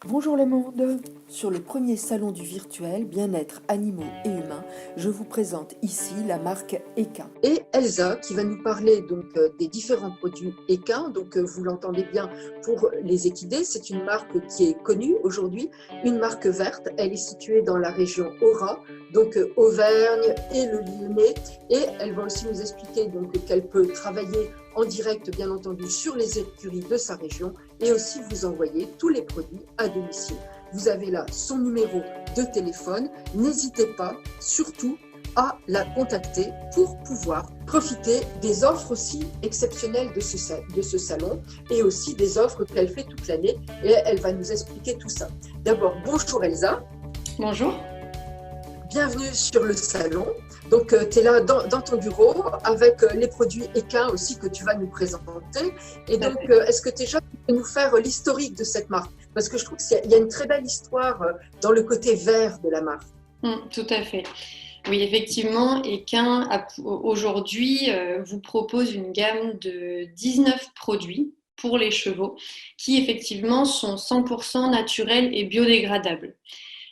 Bonjour le monde. Sur le premier salon du virtuel Bien-être animaux et humains, je vous présente ici la marque Equin. Et Elsa qui va nous parler des différents produits Equin. Vous l'entendez bien pour les équidés, c'est une marque qui est connue aujourd'hui, une marque verte. Elle est située dans la région Aura, Auvergne et le Lyonnais. Et elle va aussi nous expliquer qu'elle peut travailler en direct, bien entendu, sur les écuries de sa région et aussi vous envoyer tous les produits à domicile. Vous avez là son numéro de téléphone. N'hésitez pas, surtout, à la contacter pour pouvoir profiter des offres aussi exceptionnelles de ce salon et aussi des offres qu'elle fait toute l'année. Et elle va nous expliquer tout ça. D'abord, bonjour Elsa. Bonjour. Bienvenue sur le salon. Tu es là dans ton bureau avec les produits Equin aussi que tu vas nous présenter. Et est-ce que déjà tu peux nous faire l'historique de cette marque? Parce que je trouve qu'il y a une très belle histoire dans le côté vert de la marque. Tout à fait. Oui, effectivement, Equin aujourd'hui vous propose une gamme de 19 produits pour les chevaux qui effectivement sont 100% naturels et biodégradables.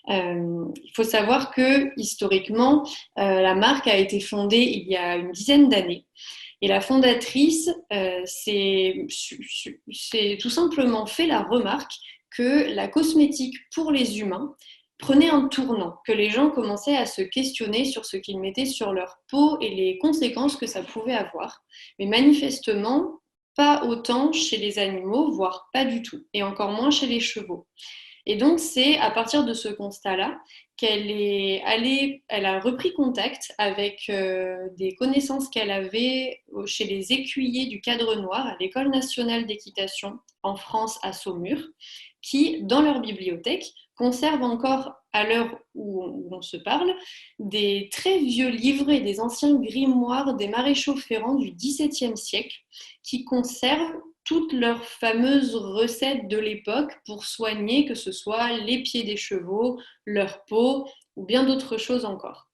Il faut savoir que historiquement, la marque a été fondée il y a une dizaine d'années. Et la fondatrice s'est tout simplement fait la remarque que la cosmétique pour les humains prenait un tournant, que les gens commençaient à se questionner sur ce qu'ils mettaient sur leur peau et les conséquences que ça pouvait avoir. Mais manifestement, pas autant chez les animaux, voire pas du tout, et encore moins chez les chevaux. Et donc, c'est à partir de ce constat-là elle a repris contact avec des connaissances qu'elle avait chez les écuyers du Cadre Noir à l'École nationale d'équitation en France à Saumur, qui, dans leur bibliothèque, conservent encore, à l'heure où on se parle, des très vieux livres et des anciens grimoires des maréchaux ferrants du XVIIe siècle, qui conservent toutes leurs fameuses recettes de l'époque pour soigner, que ce soit les pieds des chevaux, leur peau ou bien d'autres choses encore.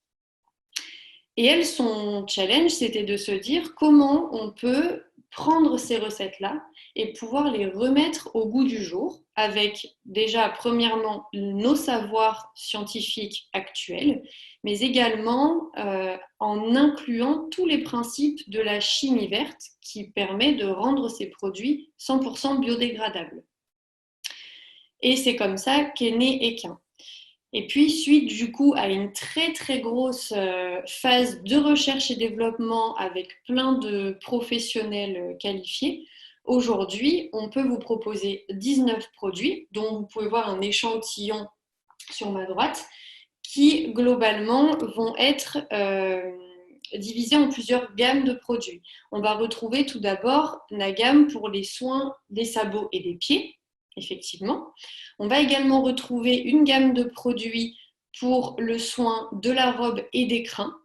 Et elle, son challenge, c'était de se dire comment on peut prendre ces recettes-là et pouvoir les remettre au goût du jour avec déjà, premièrement, nos savoirs scientifiques actuels, mais également en incluant tous les principes de la chimie verte qui permet de rendre ces produits 100% biodégradables. Et c'est comme ça qu'est né Equin. Et puis, suite du coup à une très très grosse phase de recherche et développement avec plein de professionnels qualifiés, aujourd'hui, on peut vous proposer 19 produits, dont vous pouvez voir un échantillon sur ma droite, qui globalement vont être divisés en plusieurs gammes de produits. On va retrouver tout d'abord la gamme pour les soins des sabots et des pieds, effectivement. On va également retrouver une gamme de produits pour le soin de la robe et des crins.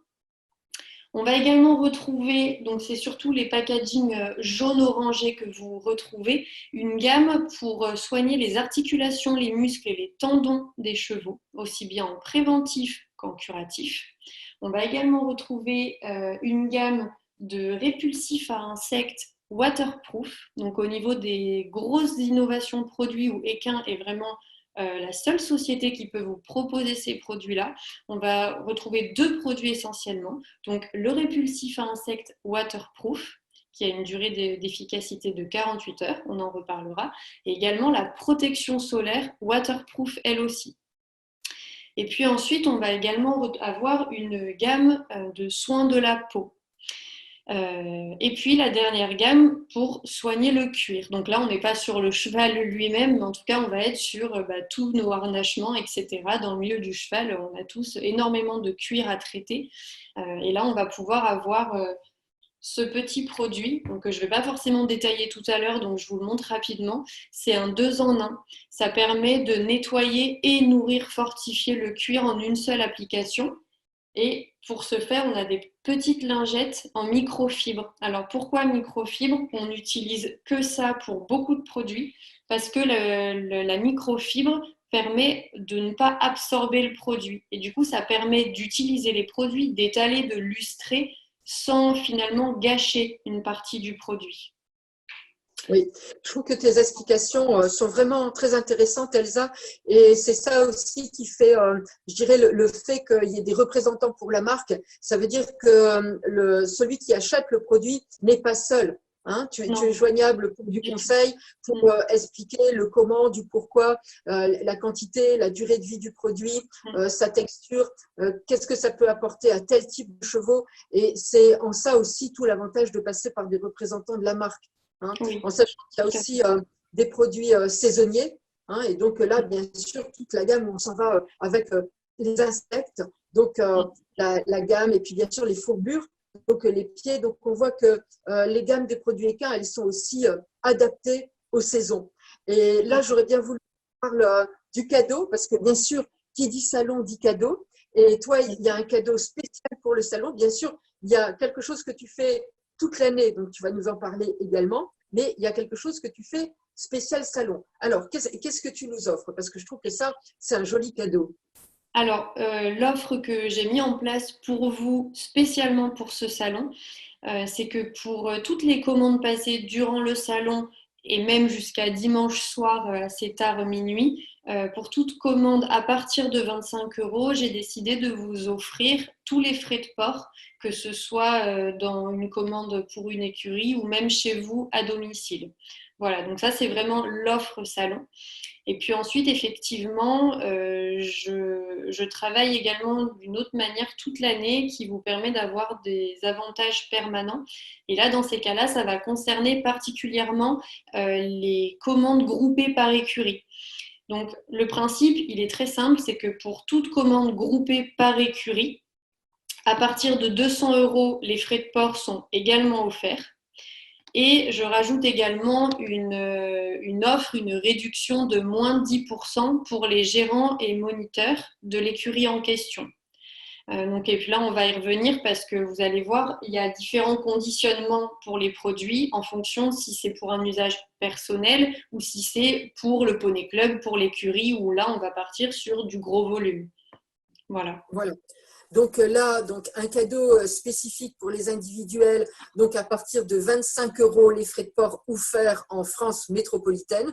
On va également retrouver, donc c'est surtout les packagings jaune-orangé que vous retrouvez, une gamme pour soigner les articulations, les muscles et les tendons des chevaux, aussi bien en préventif qu'en curatif. On va également retrouver une gamme de répulsifs à insectes waterproof, donc au niveau des grosses innovations produits où Equin est vraiment la seule société qui peut vous proposer ces produits-là. On va retrouver deux produits essentiellement. Donc le répulsif à insectes waterproof, qui a une durée d'efficacité de 48 heures, on en reparlera, et également la protection solaire waterproof elle aussi. Et puis ensuite, on va également avoir une gamme de soins de la peau. Et puis la dernière gamme pour soigner le cuir. Donc là, on n'est pas sur le cheval lui-même, mais en tout cas, on va être sur tous nos harnachements, etc. Dans le milieu du cheval, on a tous énormément de cuir à traiter. Et là, on va pouvoir avoir ce petit produit, donc je ne vais pas forcément détailler tout à l'heure, donc je vous le montre rapidement. C'est un 2 en 1. Ça permet de nettoyer et nourrir, fortifier le cuir en une seule application. Et pour ce faire, on a des petites lingettes en microfibre. Alors pourquoi microfibre? On n'utilise que ça pour beaucoup de produits parce que la microfibre permet de ne pas absorber le produit. Et du coup, ça permet d'utiliser les produits, d'étaler, de lustrer sans finalement gâcher une partie du produit. Oui, je trouve que tes explications sont vraiment très intéressantes, Elsa, et c'est ça aussi qui fait, je dirais, le fait qu'il y ait des représentants pour la marque. Ça veut dire que celui qui achète le produit n'est pas seul. Hein. Tu es Non, joignable pour du du tout. conseil, pour Mm, expliquer le comment, du pourquoi, la quantité, la durée de vie du produit, mm. sa texture, qu'est-ce que ça peut apporter à tel type de chevaux. Et c'est en ça aussi tout l'avantage de passer par des représentants de la marque. Hein, en Oui, sachant qu'il y a tout à aussi fait. des produits saisonniers. Hein, et donc là, bien sûr, toute la gamme, on s'en va avec les insectes, donc Mm, la gamme, et puis bien sûr les fourbures, donc les pieds. Donc on voit que les gammes des produits équins, elles sont aussi adaptées aux saisons. Et tout à là, fait. j'aurais bien voulu parler du cadeau, parce que bien sûr, qui dit salon dit cadeau. Et toi, il y a un cadeau spécial pour le salon. Bien sûr, il y a quelque chose que tu fais toute l'année, donc tu vas nous en parler également, mais il y a quelque chose que tu fais spécial salon. Alors, qu'est-ce que tu nous offres? Parce que je trouve que ça, c'est un joli cadeau. Alors, l'offre que j'ai mis en place pour vous, spécialement pour ce salon, c'est que pour toutes les commandes passées durant le salon et même jusqu'à dimanche soir, assez tard minuit, pour toute commande à partir de 25 euros, j'ai décidé de vous offrir tous les frais de port, que ce soit dans une commande pour une écurie ou même chez vous à domicile. Voilà, donc ça c'est vraiment l'offre salon. Et puis ensuite, effectivement, je travaille également d'une autre manière toute l'année qui vous permet d'avoir des avantages permanents. Et là, dans ces cas-là, ça va concerner particulièrement les commandes groupées par écurie. Donc, le principe, il est très simple, c'est que pour toute commande groupée par écurie, à partir de 200 euros, les frais de port sont également offerts. Et je rajoute également une offre, une réduction de moins de 10% pour les gérants et moniteurs de l'écurie en question. Donc, et puis là, on va y revenir parce que vous allez voir, il y a différents conditionnements pour les produits en fonction de si c'est pour un usage personnel ou si c'est pour le poney club, pour l'écurie, où là, on va partir sur du gros volume. Voilà. Voilà. Donc là, donc un cadeau spécifique pour les individuels, donc à partir de 25 euros les frais de port offerts en France métropolitaine.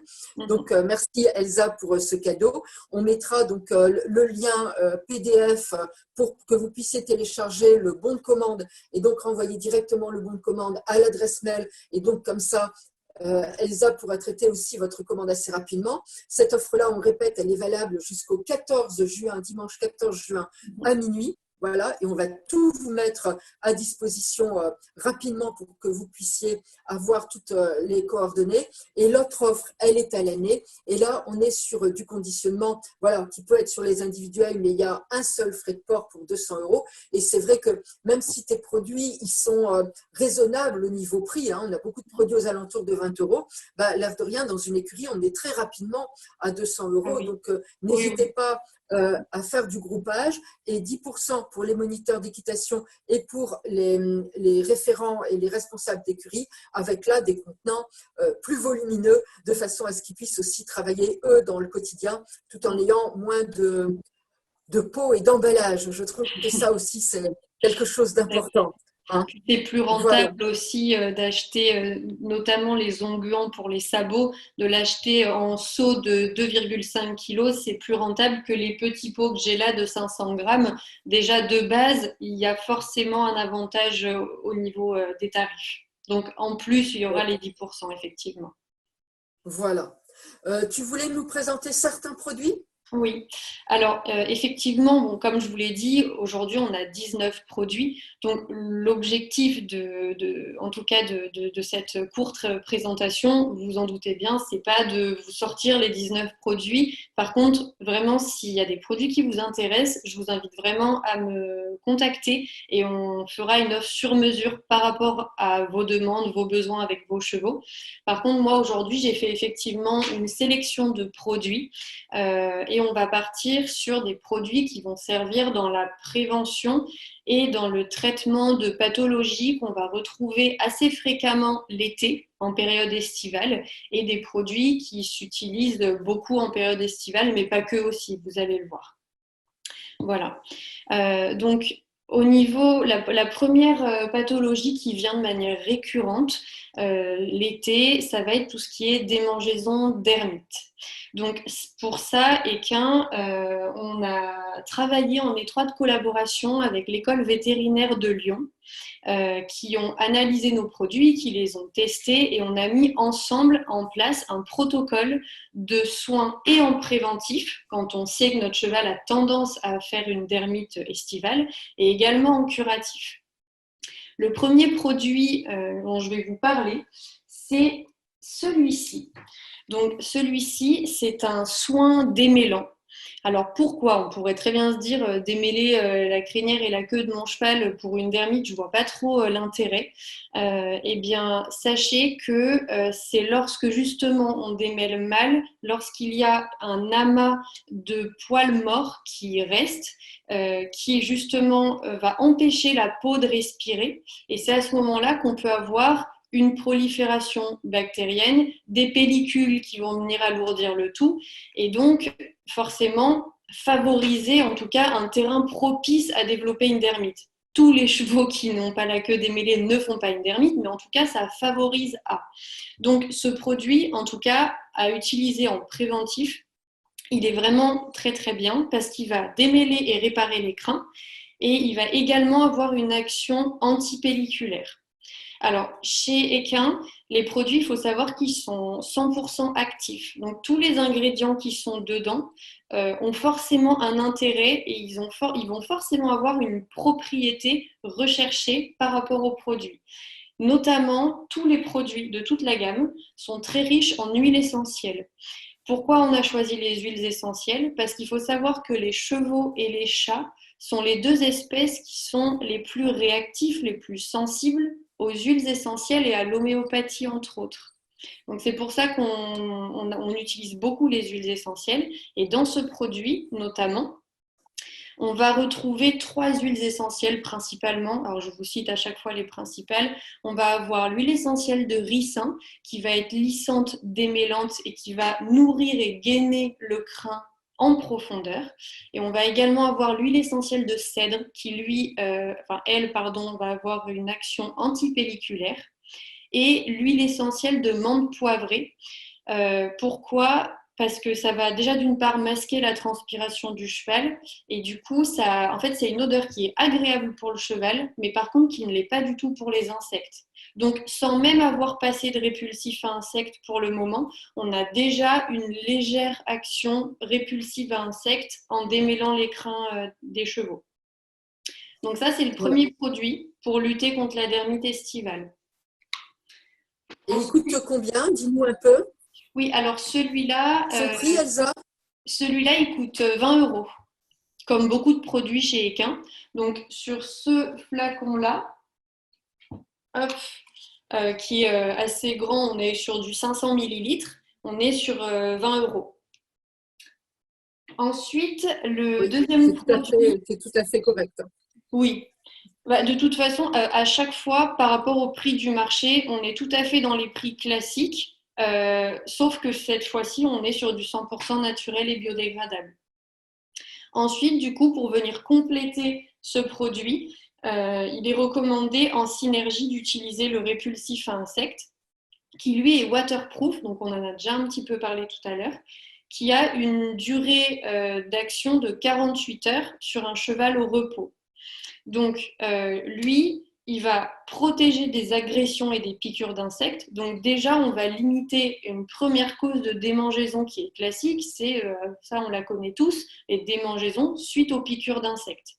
Donc Mhm. merci Elsa pour ce cadeau. On mettra donc le lien PDF pour que vous puissiez télécharger le bon de commande et donc renvoyer directement le bon de commande à l'adresse mail. Et donc comme ça, Elsa pourra traiter aussi votre commande assez rapidement. Cette offre-là, on répète, elle est valable jusqu'au 14 juin, dimanche 14 juin à minuit. Voilà, et on va tout vous mettre à disposition rapidement pour que vous puissiez avoir toutes les coordonnées. Et l'autre offre, elle est à l'année. Et là, on est sur du conditionnement, voilà, qui peut être sur les individuels, mais il y a un seul frais de port pour 200 euros. Et c'est vrai que même si tes produits, ils sont raisonnables au niveau prix, hein, on a beaucoup de produits aux alentours de 20 euros, bah, l'air de rien, dans une écurie, on est très rapidement à 200 Ah euros. oui, Donc, oui, n'hésitez oui. pas à faire du groupage et 10% pour les moniteurs d'équitation et pour les référents et les responsables d'écurie, avec là des contenants plus volumineux de façon à ce qu'ils puissent aussi travailler eux dans le quotidien tout en ayant moins de pots et d'emballage. Je trouve que ça aussi c'est quelque chose d'important. Hein. Puis c'est plus Voilà. rentable aussi d'acheter notamment les onguents pour les sabots, de l'acheter en seau de 2,5 kg, c'est plus rentable que les petits pots que j'ai là de 500 grammes. Déjà de base, il y a forcément un avantage au niveau des tarifs. Donc en plus, il y aura les 10%, effectivement. Voilà. Tu voulais nous présenter certains produits? Oui, alors effectivement, bon, comme je vous l'ai dit, aujourd'hui on a 19 produits. Donc l'objectif en tout cas de cette courte présentation, vous vous en doutez bien, c'est pas de vous sortir les 19 produits. Par contre, vraiment, s'il y a des produits qui vous intéressent, je vous invite vraiment à me contacter et on fera une offre sur mesure par rapport à vos demandes, vos besoins avec vos chevaux. Par contre, moi aujourd'hui, j'ai fait effectivement une sélection de produits et on va partir sur des produits qui vont servir dans la prévention et dans le traitement de pathologies qu'on va retrouver assez fréquemment l'été, en période estivale, et des produits qui s'utilisent beaucoup en période estivale, mais pas que aussi, vous allez le voir. Voilà. Donc, Au niveau, la première pathologie qui vient de manière récurrente l'été, ça va être tout ce qui est démangeaison d'hermite. Donc pour ça, Equin, on a travaillé en étroite collaboration avec l'école vétérinaire de Lyon, qui ont analysé nos produits, qui les ont testés et on a mis ensemble en place un protocole de soins et en préventif, quand on sait que notre cheval a tendance à faire une dermite estivale, et également en curatif. Le premier produit dont je vais vous parler, c'est celui-ci. Donc celui-ci, c'est un soin démêlant. Alors pourquoi? On pourrait très bien se dire démêler la crinière et la queue de mon cheval pour une dermite, je ne vois pas trop l'intérêt. Eh bien, sachez que c'est lorsque justement on démêle mal, lorsqu'il y a un amas de poils morts qui reste, qui justement va empêcher la peau de respirer. Et c'est à ce moment-là qu'on peut avoir une prolifération bactérienne, des pellicules qui vont venir alourdir le tout, et donc forcément favoriser en tout cas un terrain propice à développer une dermite. Tous les chevaux qui n'ont pas la queue démêlée ne font pas une dermite, mais en tout cas ça favorise à. Donc ce produit, en tout cas, à utiliser en préventif, il est vraiment très très bien parce qu'il va démêler et réparer les crins et il va également avoir une action antipelliculaire. Alors, chez Equin, les produits, il faut savoir qu'ils sont 100% actifs. Donc, tous les ingrédients qui sont dedans ont forcément un intérêt et ils vont forcément avoir une propriété recherchée par rapport aux produits. Notamment, tous les produits de toute la gamme sont très riches en huiles essentielles. Pourquoi on a choisi les huiles essentielles? Parce qu'il faut savoir que les chevaux et les chats sont les deux espèces qui sont les plus réactifs, les plus sensibles aux huiles essentielles et à l'homéopathie, entre autres. Donc c'est pour ça qu'on utilise beaucoup les huiles essentielles. Et dans ce produit, notamment, on va retrouver 3 huiles essentielles principalement. Alors je vous cite à chaque fois les principales. On va avoir l'huile essentielle de ricin qui va être lissante, démêlante et qui va nourrir et gainer le crin en profondeur. Et on va également avoir l'huile essentielle de cèdre qui elle, va avoir une action antipelliculaire. Et l'huile essentielle de menthe poivrée. Pourquoi? Parce que ça va déjà d'une part masquer la transpiration du cheval et du coup, en fait, c'est une odeur qui est agréable pour le cheval, mais par contre qui ne l'est pas du tout pour les insectes. Donc, sans même avoir passé de répulsif à insectes pour le moment, on a déjà une légère action répulsive à insectes en démêlant les crins des chevaux. Donc ça, c'est le premier produit pour lutter contre la dermite estivale. Et il coûte combien? Dis-nous un peu. Oui, alors celui-là, Son prix, Elsa? celui-là, il coûte 20 euros, comme beaucoup de produits chez Equin. Donc sur ce flacon-là, qui est assez grand, on est sur du 500 millilitres, on est sur 20 euros. Ensuite, le deuxième produit… C'est tout à fait correct. Oui. De toute façon, à chaque fois, par rapport au prix du marché, on est tout à fait dans les prix classiques, sauf que cette fois-ci, on est sur du 100% naturel et biodégradable. Ensuite, du coup, pour venir compléter ce produit, il est recommandé en synergie d'utiliser le répulsif à insectes, qui lui est waterproof, donc on en a déjà un petit peu parlé tout à l'heure, qui a une durée d'action de 48 heures sur un cheval au repos. Donc, lui, il va protéger des agressions et des piqûres d'insectes. Donc déjà, on va limiter une première cause de démangeaison qui est classique, c'est, ça on la connaît tous, les démangeaisons suite aux piqûres d'insectes.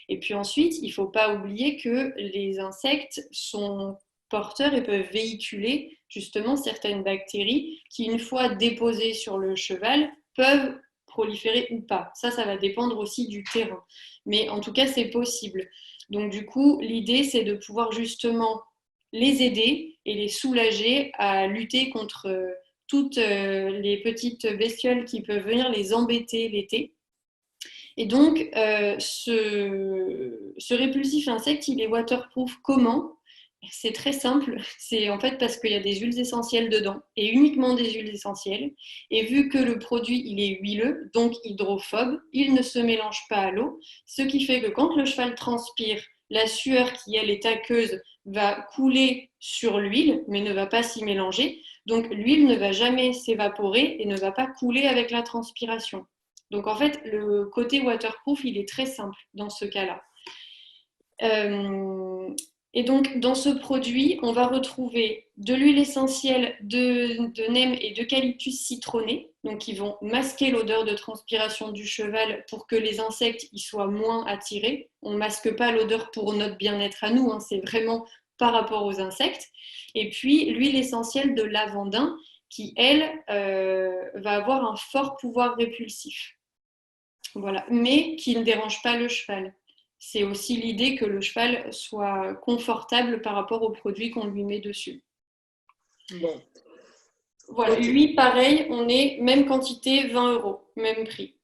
Et puis ensuite, il ne faut pas oublier que les insectes sont porteurs et peuvent véhiculer justement certaines bactéries qui, une fois déposées sur le cheval, peuvent proliférer ou pas. Ça va dépendre aussi du terrain. Mais en tout cas, c'est possible. Donc du coup, l'idée, c'est de pouvoir justement les aider et les soulager à lutter contre toutes les petites bestioles qui peuvent venir les embêter l'été. Et donc, ce répulsif insecte, il est waterproof comment? C'est très simple, c'est en fait parce qu'il y a des huiles essentielles dedans, et uniquement des huiles essentielles. Et vu que le produit il est huileux, donc hydrophobe, il ne se mélange pas à l'eau, ce qui fait que quand le cheval transpire, la sueur qui elle est aqueuse va couler sur l'huile, mais ne va pas s'y mélanger. Donc l'huile ne va jamais s'évaporer et ne va pas couler avec la transpiration. Donc en fait, le côté waterproof, il est très simple dans ce cas-là. Euh, et donc, dans ce produit, on va retrouver de l'huile essentielle de neem et d'eucalyptus citronné, donc qui vont masquer l'odeur de transpiration du cheval pour que les insectes y soient moins attirés. On ne masque pas l'odeur pour notre bien-être à nous, hein, c'est vraiment par rapport aux insectes. Et puis, l'huile essentielle de lavandin, qui, elle, va avoir un fort pouvoir répulsif. Voilà, mais qui ne dérange pas le cheval. C'est aussi l'idée que le cheval soit confortable par rapport aux produits qu'on lui met dessus. Bon. Voilà, Ok. lui, pareil, on est même quantité, 20 €, même prix.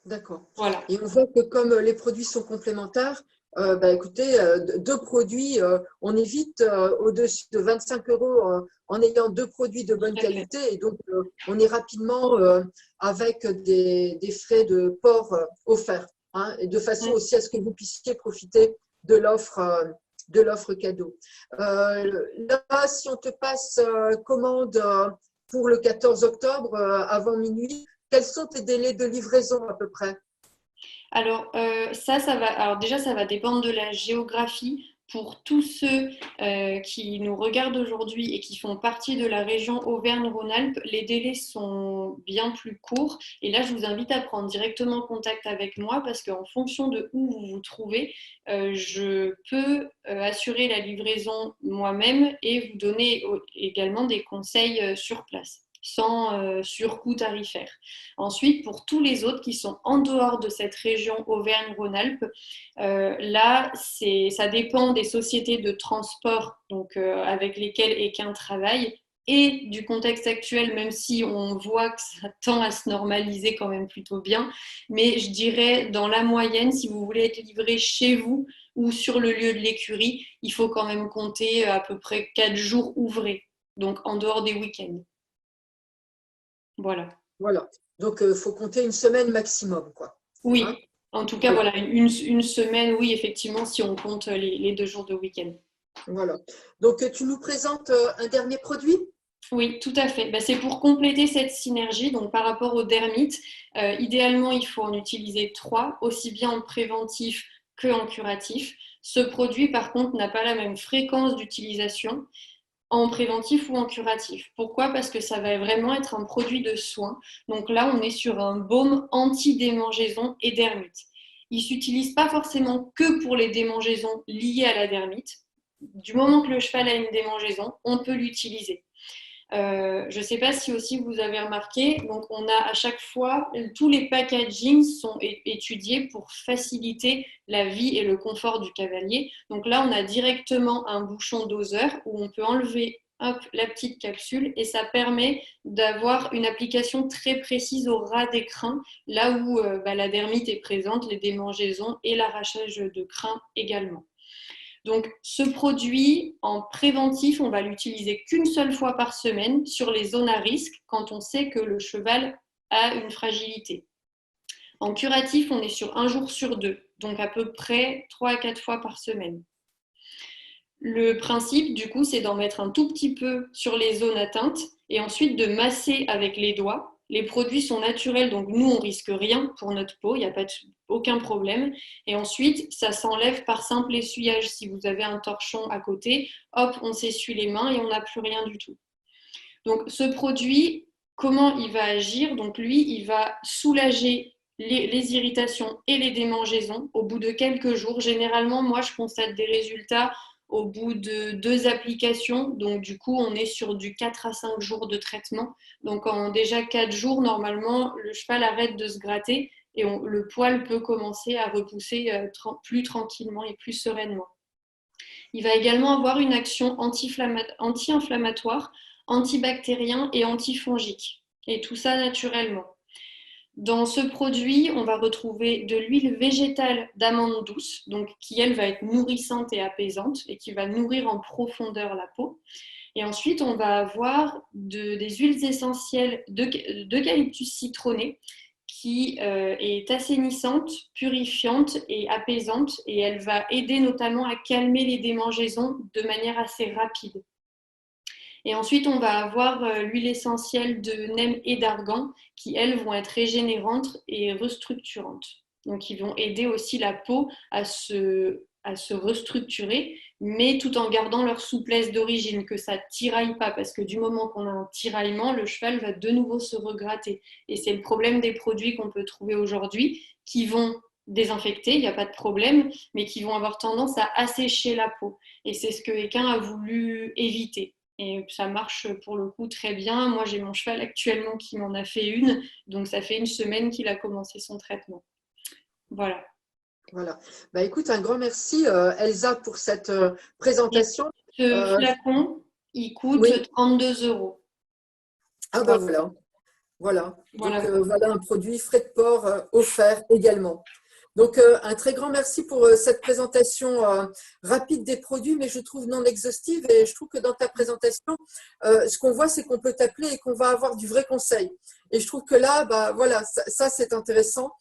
D'accord. Voilà. Et on voit que comme les produits sont complémentaires, écoutez, deux produits, on évite au-dessus de 25 € en ayant deux produits de bonne Tout à fait. qualité. Et donc, on est rapidement avec des frais de port offerts, hein, et de façon aussi à ce que vous puissiez profiter de l'offre cadeau. Là, si on te passe commande pour le 14 octobre avant minuit, quels sont tes délais de livraison à peu près? Alors, ça va. Alors, déjà, ça va dépendre de la géographie. Pour tous ceux qui nous regardent aujourd'hui et qui font partie de la région Auvergne-Rhône-Alpes, les délais sont bien plus courts. Et là, je vous invite à prendre directement contact avec moi parce qu'en fonction de où vous vous trouvez, je peux assurer la livraison moi-même et vous donner également des conseils sur place sans surcoût tarifaire. Ensuite, pour tous les autres qui sont en dehors de cette région Auvergne-Rhône-Alpes, là, ça dépend des sociétés de transport donc, avec lesquelles Equin travaille et du contexte actuel, même si on voit que ça tend à se normaliser quand même plutôt bien. Mais je dirais, dans la moyenne, si vous voulez être livré chez vous ou sur le lieu de l'écurie, il faut quand même compter à peu près 4 jours ouvrés, donc en dehors des week-ends. Voilà. Voilà. Donc, il faut compter une semaine maximum, quoi. Hein? Oui, en tout cas, Voilà. voilà, une semaine, oui, effectivement, si on compte les 2 jours de week-end. Voilà. Donc, tu nous présentes un dernier produit? Oui, tout à fait. Ben, c'est pour compléter cette synergie. Donc, par rapport aux dermites, idéalement, il faut en utiliser 3, aussi bien en préventif qu'en curatif. Ce produit, par contre, n'a pas la même fréquence d'utilisation en préventif ou en curatif. Pourquoi? Parce que ça va vraiment être un produit de soin. Donc là, on est sur un baume anti-démangeaison et dermite. Il ne s'utilise pas forcément que pour les démangeaisons liées à la dermite. Du moment que le cheval a une démangeaison, on peut l'utiliser. Je ne sais pas si aussi vous avez remarqué, donc on a à chaque fois, tous les packagings sont étudiés pour faciliter la vie et le confort du cavalier. Donc là, on a directement un bouchon doseur où on peut enlever hop, la petite capsule et ça permet d'avoir une application très précise au ras des crins, là où la dermite est présente, les démangeaisons et l'arrachage de crins également. Donc, ce produit, en préventif, on va l'utiliser qu'une seule fois par semaine sur les zones à risque quand on sait que le cheval a une fragilité. En curatif, on est sur 1 jour sur 2, donc à peu près 3 à 4 fois par semaine. Le principe, du coup, c'est d'en mettre un tout petit peu sur les zones atteintes et ensuite de masser avec les doigts. Les produits sont naturels, donc nous, on risque rien pour notre peau, il n'y a aucun problème. Et ensuite, ça s'enlève par simple essuyage. Si vous avez un torchon à côté, hop, on s'essuie les mains et on n'a plus rien du tout. Donc, ce produit, comment il va agir? Donc, lui, il va soulager les irritations et les démangeaisons au bout de quelques jours. Généralement, moi, je constate des résultats au bout de 2 applications. Donc, du coup, on est sur du 4 à 5 jours de traitement. Donc, en déjà 4 jours, normalement, le cheval arrête de se gratter et le poil peut commencer à repousser plus tranquillement et plus sereinement. Il va également avoir une action anti-inflammatoire, antibactérien et antifongique. Et tout ça naturellement. Dans ce produit, on va retrouver de l'huile végétale d'amande douce, donc qui elle va être nourrissante et apaisante et qui va nourrir en profondeur la peau. Et ensuite, on va avoir des huiles essentielles d'eucalyptus citronné qui est assainissante, purifiante et apaisante, et elle va aider notamment à calmer les démangeaisons de manière assez rapide. Et ensuite, on va avoir l'huile essentielle de nem et d'argan qui, elles, vont être régénérantes et restructurantes. Donc, ils vont aider aussi la peau à se restructurer, mais tout en gardant leur souplesse d'origine, que ça ne tiraille pas, parce que du moment qu'on a un tiraillement, le cheval va de nouveau se regratter. Et c'est le problème des produits qu'on peut trouver aujourd'hui, qui vont désinfecter, il n'y a pas de problème, mais qui vont avoir tendance à assécher la peau. Et c'est ce que Equin a voulu éviter. Et ça marche pour le coup très bien. Moi, j'ai mon cheval actuellement qui m'en a fait une. Donc, ça fait une semaine qu'il a commencé son traitement. Voilà. Voilà. Bah, écoute, un grand merci, Elsa, pour cette présentation. Ce flacon, il coûte Oui. 32 €. Ah bah voilà. Voilà. Voilà. Donc, voilà un produit frais de port offert également. Donc, un très grand merci pour cette présentation rapide des produits, mais je trouve non exhaustive. Et je trouve que dans ta présentation, ce qu'on voit, c'est qu'on peut t'appeler et qu'on va avoir du vrai conseil. Et je trouve que là, bah, voilà, ça c'est intéressant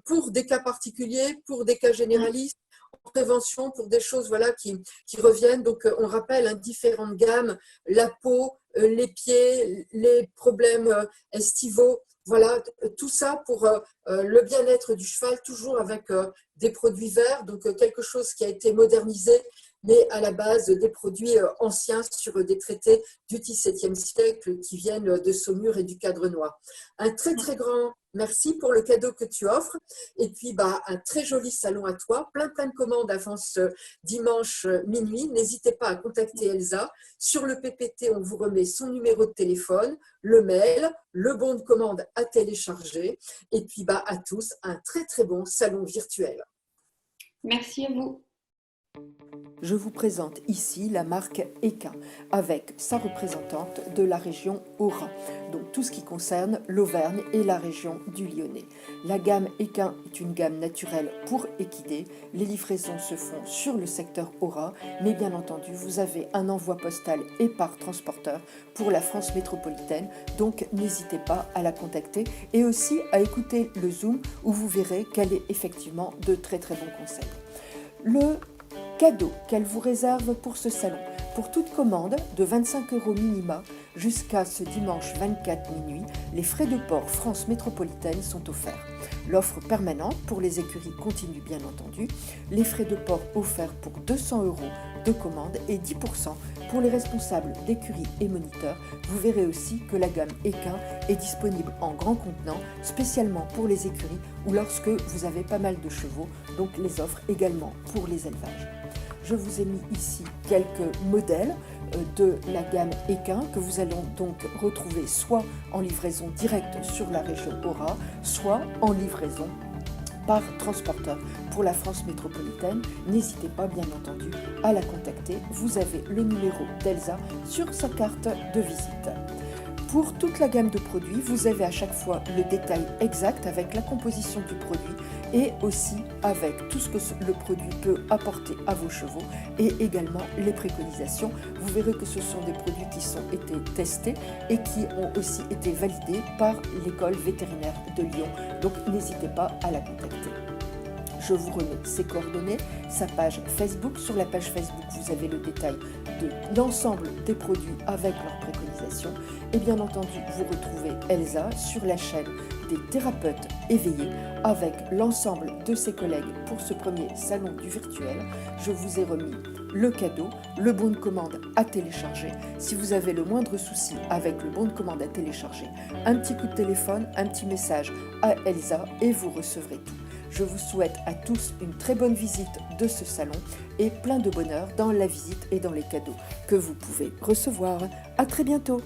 pour des cas particuliers, pour des cas généralistes, en prévention, pour des choses voilà, qui reviennent. Donc, on rappelle différentes gammes, la peau, les pieds, les problèmes estivaux. Voilà, tout ça pour le bien-être du cheval, toujours avec des produits verts, donc quelque chose qui a été modernisé, mais à la base des produits anciens sur des traités du XVIIe siècle qui viennent de Saumur et du Cadre Noir. Un très très grand merci pour le cadeau que tu offres et puis bah, un très joli salon à toi, plein de commandes avant ce dimanche minuit. N'hésitez pas à contacter Elsa. Sur le PPT, on vous remet son numéro de téléphone, le mail, le bon de commande à télécharger et puis bah, à tous un très très bon salon virtuel. Merci à vous. Je vous présente ici la marque Equin avec sa représentante de la région Haut-Rhin, donc tout ce qui concerne l'Auvergne et la région du Lyonnais. La gamme Equin est une gamme naturelle pour équidés. Les livraisons se font sur le secteur Haut-Rhin, mais bien entendu, vous avez un envoi postal et par transporteur pour la France métropolitaine, donc n'hésitez pas à la contacter et aussi à écouter le Zoom où vous verrez qu'elle est effectivement de très très bons conseils. Le cadeau qu'elle vous réserve pour ce salon, pour toute commande de 25 € minima jusqu'à ce dimanche 24 minuit, les frais de port France métropolitaine sont offerts. L'offre permanente pour les écuries continue bien entendu, les frais de port offerts pour 200 € de commande et 10% pour les responsables d'écuries et moniteurs. Vous verrez aussi que la gamme Equin est disponible en grand contenant, spécialement pour les écuries ou lorsque vous avez pas mal de chevaux, donc les offres également pour les élevages. Je vous ai mis ici quelques modèles de la gamme Equin que vous allez donc retrouver soit en livraison directe sur la région Haut-Rhin, soit en livraison par transporteur pour la France métropolitaine. N'hésitez pas bien entendu à la contacter. Vous avez le numéro d'Elsa sur sa carte de visite. Pour toute la gamme de produits, vous avez à chaque fois le détail exact avec la composition du produit et aussi avec tout ce que le produit peut apporter à vos chevaux et également les préconisations. Vous verrez que ce sont des produits qui ont été testés et qui ont aussi été validés par l'école vétérinaire de Lyon. Donc n'hésitez pas à la contacter. Je vous remets ses coordonnées, sa page Facebook. Sur la page Facebook, vous avez le détail de l'ensemble des produits avec leurs préconisations. Et bien entendu, vous retrouvez Elsa sur la chaîne des thérapeutes éveillés avec l'ensemble de ses collègues pour ce premier salon du virtuel. Je vous ai remis le cadeau, le bon de commande à télécharger. Si vous avez le moindre souci avec le bon de commande à télécharger, un petit coup de téléphone, un petit message à Elsa et vous recevrez tout. Je vous souhaite à tous une très bonne visite de ce salon et plein de bonheur dans la visite et dans les cadeaux que vous pouvez recevoir. À très bientôt.